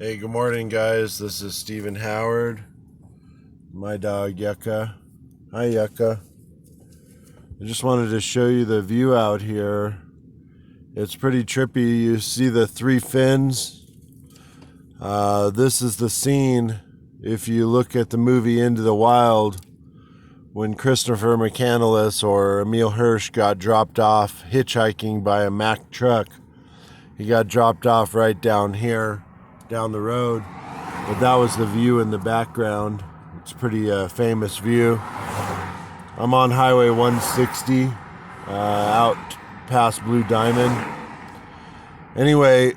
Hey, good morning, guys. This is Stephen Howard. My dog, Yucca. Hi, Yucca. I just wanted to show you the view out here. It's pretty trippy. You see the three fins? This is the scene if you look at the movie Into the Wild when Christopher McCandless or Emil Hirsch got dropped off hitchhiking by a Mack truck. He got dropped off right down here, down the road. But that was the view in the background. It's a pretty famous view. I'm on Highway 160, out past Blue Diamond. Anyway,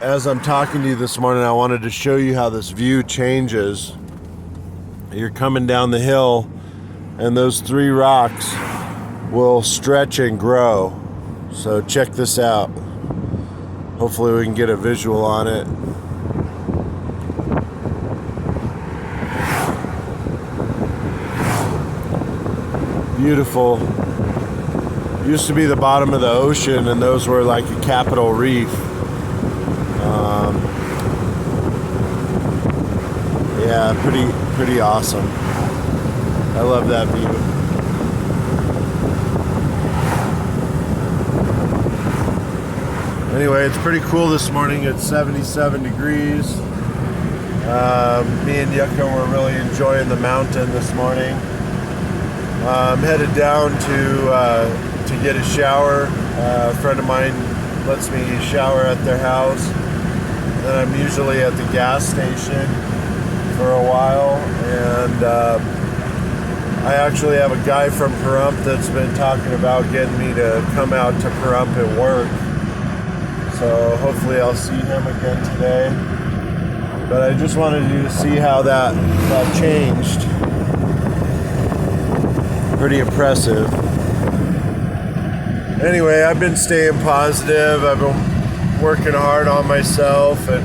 as I'm talking to you this morning, I wanted to show you how this view changes. You're coming down the hill, and those three rocks will stretch and grow. So check this out. Hopefully we can get a visual on it. Beautiful. Used to be the bottom of the ocean, and those were like a capital reef. Yeah, pretty awesome. I love that view. Anyway, it's pretty cool this morning. It's 77 degrees. Me and Yucca were really enjoying the mountain this morning. I'm headed down to get a shower. A friend of mine lets me shower at their house. Then I'm usually at the gas station for a while, and I actually have a guy from Pahrump that's been talking about getting me to come out to Pahrump and work. So hopefully I'll see him again today. But I just wanted you to see how that changed. Pretty impressive. Anyway, I've been staying positive. I've been working hard on myself and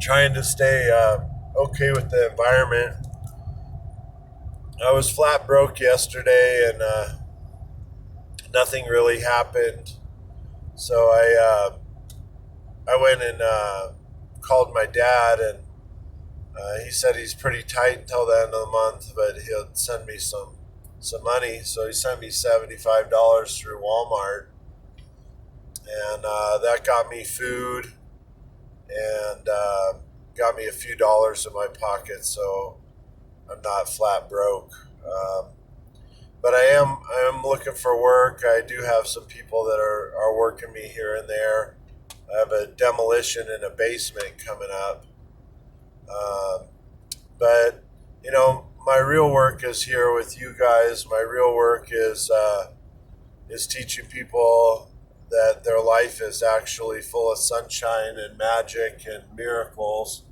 trying to stay okay with the environment. I was flat broke yesterday, and nothing really happened. So I went and called my dad, and he said he's pretty tight until the end of the month, but he'll send me some money. So he sent me $75 through Walmart, and that got me food and got me a few dollars in my pocket, so I'm not flat broke. But I am looking for work. I do have some people that are working me here and there. I have a demolition in a basement coming up. But my real work is here with you guys. My real work is teaching people that their life is actually full of sunshine and magic and miracles.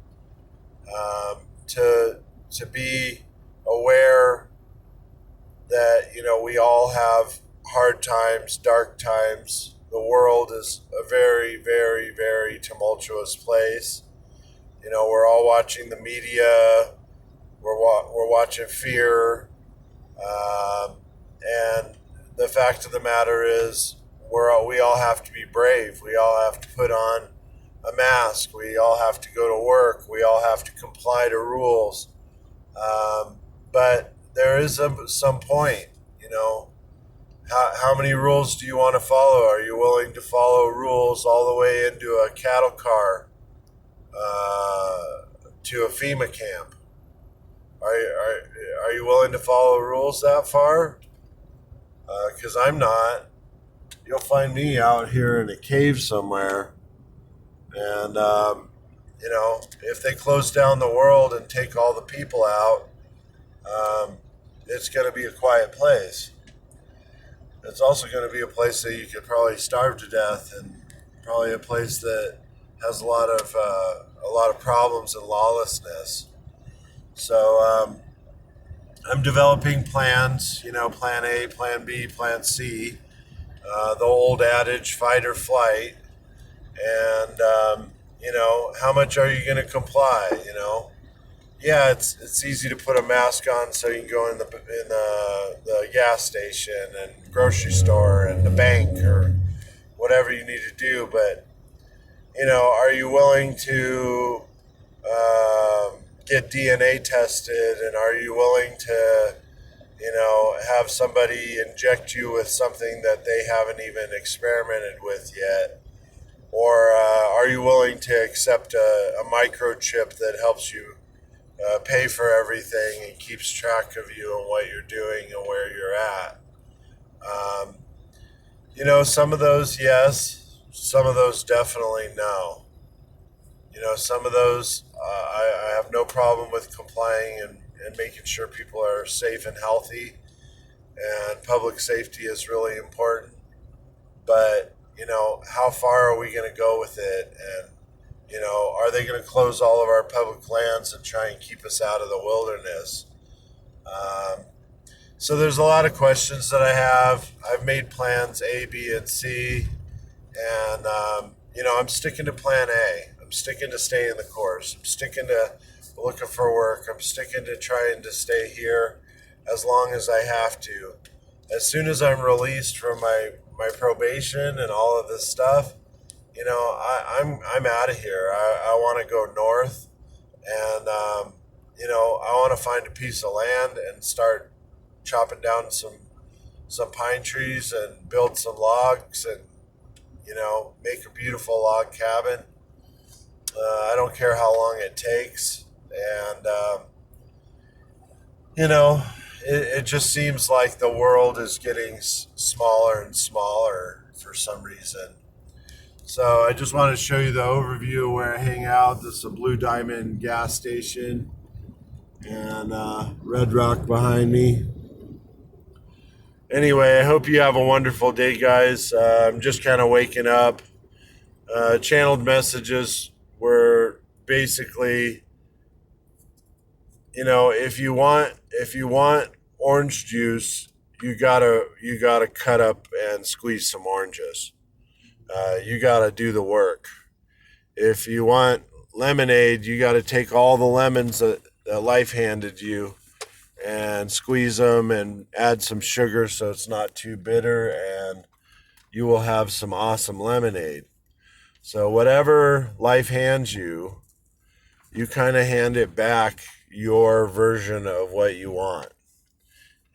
To be aware that we all have hard times, dark times. The world is a very, very, very tumultuous place. We're all watching the media. We're watching fear, and the fact of the matter is, we all have to be brave. We all have to put on a mask. We all have to go to work. We all have to comply to rules. But there is some point. How many rules do you want to follow? Are you willing to follow rules all the way into a cattle car, to a FEMA camp? Are you willing to follow rules that far? Because I'm not. You'll find me out here in a cave somewhere. And, if they close down the world and take all the people out, it's going to be a quiet place. It's also going to be a place that you could probably starve to death, and probably a place that has a lot of problems and lawlessness. So I'm developing plans, plan A, plan B, plan C, the old adage, fight or flight. And, how much are you going to comply? Yeah, it's easy to put a mask on so you can go in the gas station and grocery store and the bank or whatever you need to do. But are you willing to get DNA tested, and are you willing to, have somebody inject you with something that they haven't even experimented with yet? Or are you willing to accept a microchip that helps you pay for everything and keeps track of you and what you're doing and where you're at? Um, some of those, yes. Some of those, definitely no. Some of those, I have no problem with complying and making sure people are safe and healthy. And public safety is really important. But, how far are we going to go with it? And, are they going to close all of our public lands and try and keep us out of the wilderness? Um, so there's a lot of questions that I have. I've made plans A, B, and C. And, I'm sticking to plan A. I'm sticking to staying the course. I'm sticking to looking for work. I'm sticking to trying to stay here as long as I have to. As soon as I'm released from my probation and all of this stuff, I'm out of here. I want to go north, and I want to find a piece of land and start chopping down some pine trees and build some logs and make a beautiful log cabin. I don't care how long it takes, and you know, it just seems like the world is getting smaller and smaller for some reason. So I just want to show you the overview of where I hang out. This is a Blue Diamond gas station, and Red Rock behind me. Anyway, I hope you have a wonderful day, guys. I'm just kind of waking up. Channeled messages were basically, if you want orange juice, you gotta cut up and squeeze some oranges. You gotta do the work. If you want lemonade, you gotta take all the lemons that life handed you and squeeze them and add some sugar so it's not too bitter, and you will have some awesome lemonade. So whatever life hands you, you kind of hand it back your version of what you want.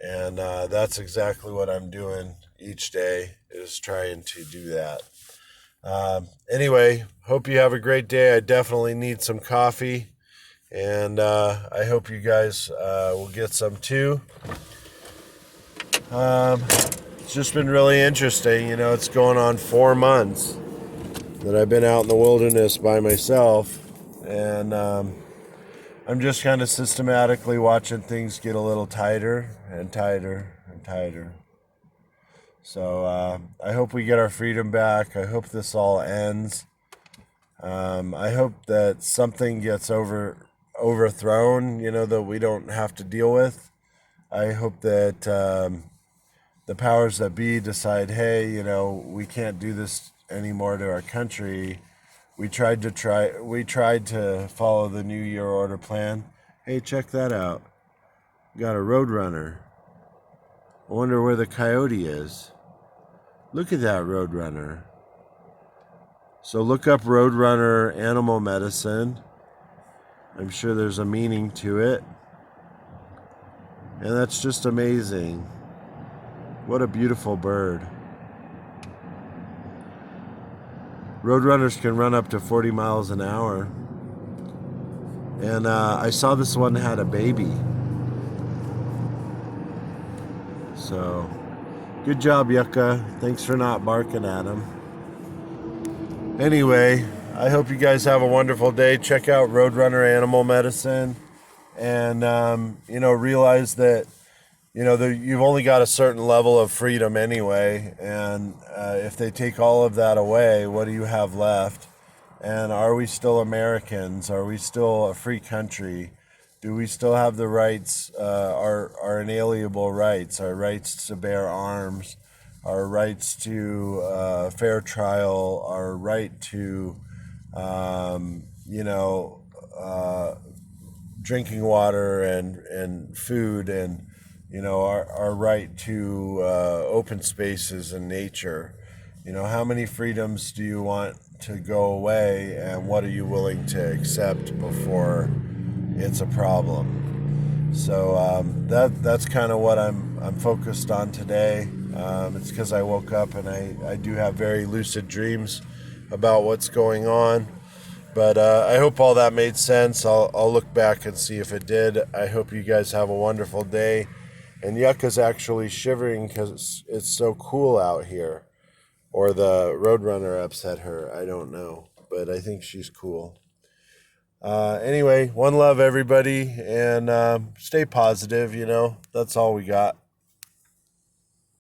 And that's exactly what I'm doing each day, is trying to do that. Anyway, hope you have a great day. I definitely need some coffee, and I hope you guys will get some too. It's just been really interesting. It's going on 4 months that I've been out in the wilderness by myself, and I'm just kind of systematically watching things get a little tighter and tighter and tighter. So I hope we get our freedom back. I hope this all ends. I hope that something gets overthrown, that we don't have to deal with. I hope that the powers that be decide, hey, we can't do this anymore to our country. We tried to follow the New Year Order plan. Hey, check that out. We got a roadrunner. I wonder where the coyote is. Look at that roadrunner. So look up roadrunner animal medicine. I'm sure there's a meaning to it. And that's just amazing. What a beautiful bird. Roadrunners can run up to 40 miles an hour. And I saw this one had a baby. So, good job, Yucca. Thanks for not barking at him. Anyway, I hope you guys have a wonderful day. Check out Roadrunner Animal Medicine. And, realize that, you've only got a certain level of freedom anyway. And if they take all of that away, what do you have left? And are we still Americans? Are we still a free country? Do we still have the rights, our inalienable rights, our rights to bear arms, our rights to fair trial, our right to, drinking water and food, and, our right to open spaces and nature? How many freedoms do you want to go away, and what are you willing to accept before it's a problem? So that's kind of what I'm focused on today. It's because I woke up and I do have very lucid dreams about what's going on. But I hope all that made sense. I'll look back and see if it did. I hope you guys have a wonderful day. And Yucca's actually shivering because it's so cool out here. Or the Roadrunner upset her. I don't know. But I think she's cool. Anyway, one love, everybody. And stay positive, That's all we got.